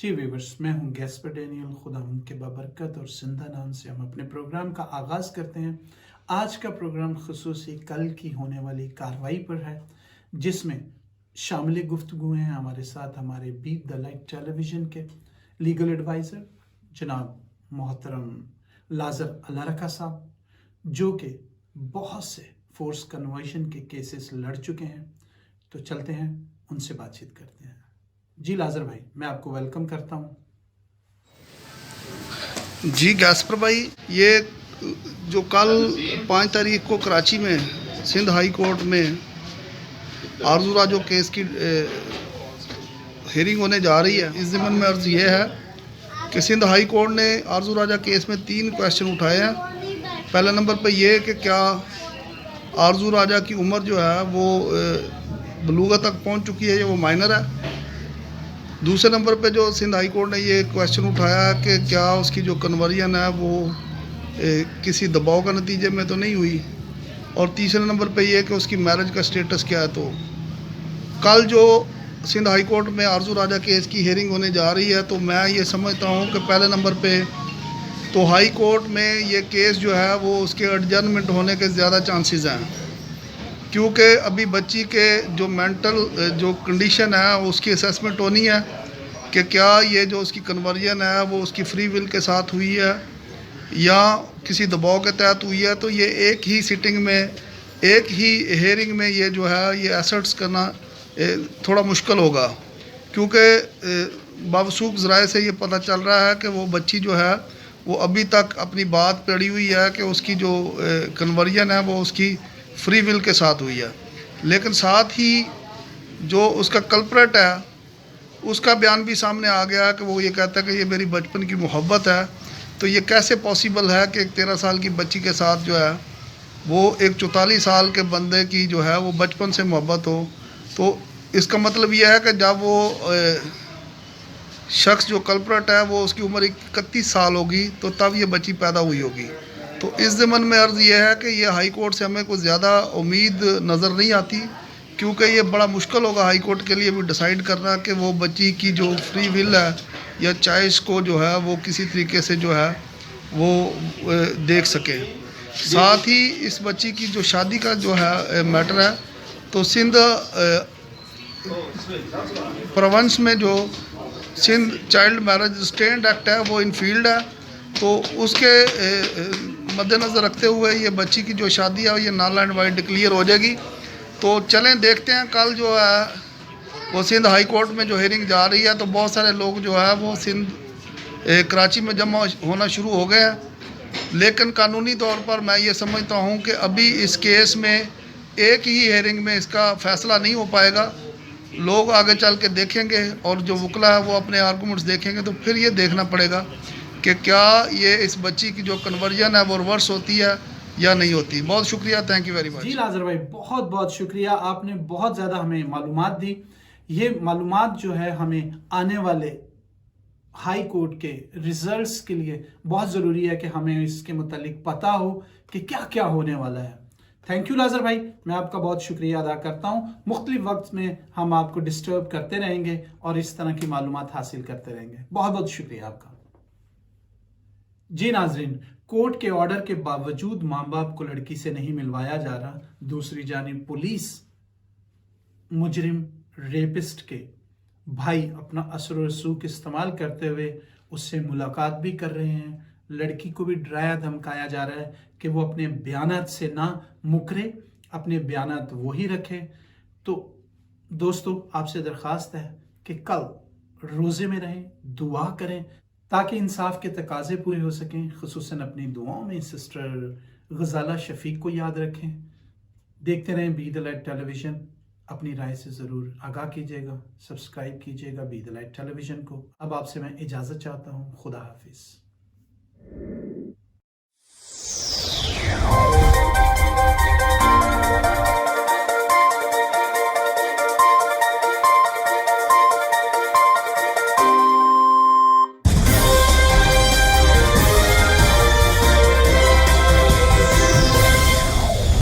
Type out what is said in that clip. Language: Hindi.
जी व्यूवर्स, मैं हूं गैस्पर डैनियल। खुदा उनके बाबरकत और जिंदा नाम से हम अपने प्रोग्राम का आगाज़ करते हैं। आज का प्रोग्राम खुसूसी कल की होने वाली कार्रवाई पर है, जिसमें शामिल गुफ्तगू हैं हमारे साथ हमारे बीट द लाइट टेलीविज़न के लीगल एडवाइज़र जनाब मोहतरम लाजर अल्लारका साहब, जो कि बहुत से फोर्स कन्वर्शन के केसेस लड़ चुके हैं। तो चलते हैं, उनसे बातचीत करते हैं। जी लाजर भाई, मैं आपको वेलकम करता हूँ। जी गैस्पर भाई, ये जो कल 5 तारीख को कराची में सिंध हाई कोर्ट में आरजू राजो केस की हेयरिंग होने जा रही है, इस ज़िम्मन में अर्ज़ ये है कि सिंध हाई कोर्ट ने आरजू राजा केस में 3 क्वेश्चन उठाए हैं। पहले नंबर पर यह कि क्या आरजू राजा की उम्र जो है वो बलूगा तक पहुंच चुकी है या वो माइनर है। दूसरे नंबर पे जो सिंध हाई कोर्ट ने ये क्वेश्चन उठाया कि क्या उसकी जो कन्वर्जन है वो किसी दबाव का नतीजे में तो नहीं हुई। और तीसरे नंबर पे ये कि उसकी मैरिज का स्टेटस क्या है। तो कल जो सिंध हाई कोर्ट में आरजू राजा केस की हेयरिंग होने जा रही है, तो मैं ये समझता हूँ कि पहले नंबर पे तो हाई कोर्ट में ये केस जो है वो उसके एडजर्नमेंट होने के ज़्यादा चांसेस हैं, क्योंकि अभी बच्ची के जो मेंटल जो कंडीशन है उसकी असेसमेंट होनी है कि क्या ये जो उसकी कन्वर्जन है वो उसकी फ्री विल के साथ हुई है या किसी दबाव के तहत हुई है। तो ये एक ही सिटिंग में, एक ही हेयरिंग में ये जो है ये एसर्ट्स करना थोड़ा मुश्किल होगा, क्योंकि बावसूख ज़राए से ये पता चल रहा है कि वो बच्ची जो है वो अभी तक अपनी बात पड़ी हुई है कि उसकी जो कन्वर्जन है वो उसकी फ्री विल के साथ हुई है। लेकिन साथ ही जो उसका कल्प्रेट है उसका बयान भी सामने आ गया कि वो ये कहता है कि ये मेरी बचपन की मोहब्बत है। तो ये कैसे पॉसिबल है कि एक 13 साल की बच्ची के साथ जो है वो एक 44 साल के बंदे की जो है वो बचपन से मोहब्बत हो। तो इसका मतलब ये है कि जब वो शख्स जो कल्प्रेट है वो उसकी उम्र 31 साल होगी तो तब ये बच्ची पैदा हुई होगी। तो इस ज़मन में अर्ज़ ये है कि ये हाई कोर्ट से हमें कुछ ज़्यादा उम्मीद नज़र नहीं आती, क्योंकि ये बड़ा मुश्किल होगा हाई कोर्ट के लिए भी डिसाइड करना कि वो बच्ची की जो फ्री विल है या चॉइस को जो है वो किसी तरीके से जो है वो देख सके। साथ ही इस बच्ची की जो शादी का जो है मैटर है, तो सिंध प्रोविंस में जो Sindh child marriage stand act है वो इनफील्ड है। तो उसके मद्देनज़र रखते हुए ये बच्ची की जो शादी है ये नल एंड वाइड डिक्लेयर हो जाएगी। तो चलें देखते हैं कल जो है वो सिंध हाई कोर्ट में जो हेयरिंग जा रही है, तो बहुत सारे लोग जो है वो सिंध कराची में जमा होना शुरू हो गए हैं। लेकिन कानूनी तौर पर मैं ये समझता हूँ कि अभी इस केस में एक ही हेयरिंग में इसका फ़ैसला नहीं हो पाएगा। लोग आगे चल के देखेंगे और जो वकला है वो अपने आर्गूमेंट्स देखेंगे, तो फिर ये देखना पड़ेगा कि क्या ये इस बच्ची की जो कन्वर्जन है वो रिवर्स होती है या नहीं होती। बहुत शुक्रिया, थैंक यू वेरी मच। जी लाजर भाई, बहुत बहुत शुक्रिया, आपने बहुत ज़्यादा हमें मालूमात दी। ये मालूमात जो है हमें आने वाले हाई कोर्ट के रिजल्ट्स के लिए बहुत ज़रूरी है कि हमें इसके मुतालिक पता हो कि क्या क्या होने वाला है। थैंक यू लाजर भाई, मैं आपका बहुत शुक्रिया अदा करता हूँ। मुख्तलिफ वक्त में हम आपको डिस्टर्ब करते रहेंगे और इस तरह की मालूमात हासिल करते रहेंगे। बहुत बहुत शुक्रिया आपका। जी नाजरीन, कोर्ट के ऑर्डर के बावजूद माँ बाप को लड़की से नहीं मिलवाया जा रहा। दूसरी जानिब पुलिस मुजरिम रेपिस्ट के भाई अपना असर और रसूख इस्तेमाल करते हुए उससे मुलाकात भी कर रहे हैं। लड़की को भी डराया धमकाया जा रहा है कि वो अपने बयानात से ना मुकरे, अपने बयानात वही रखे। तो दोस्तों, आपसे दरख्वास्त है कि कल रोज़े में रहें, दुआ करें ताकि इंसाफ के तकाजे पूरे हो सकें। खुसूसन अपनी दुआओं में सिस्टर गजाला शफीक को याद रखें। देखते रहें बी द लाइट टेलीविज़न। अपनी राय से ज़रूर आगाह कीजिएगा, सब्सक्राइब कीजिएगा बी द लाइट टेलीविज़न को। अब आपसे मैं इजाज़त चाहता हूँ। खुदा हाफिज़।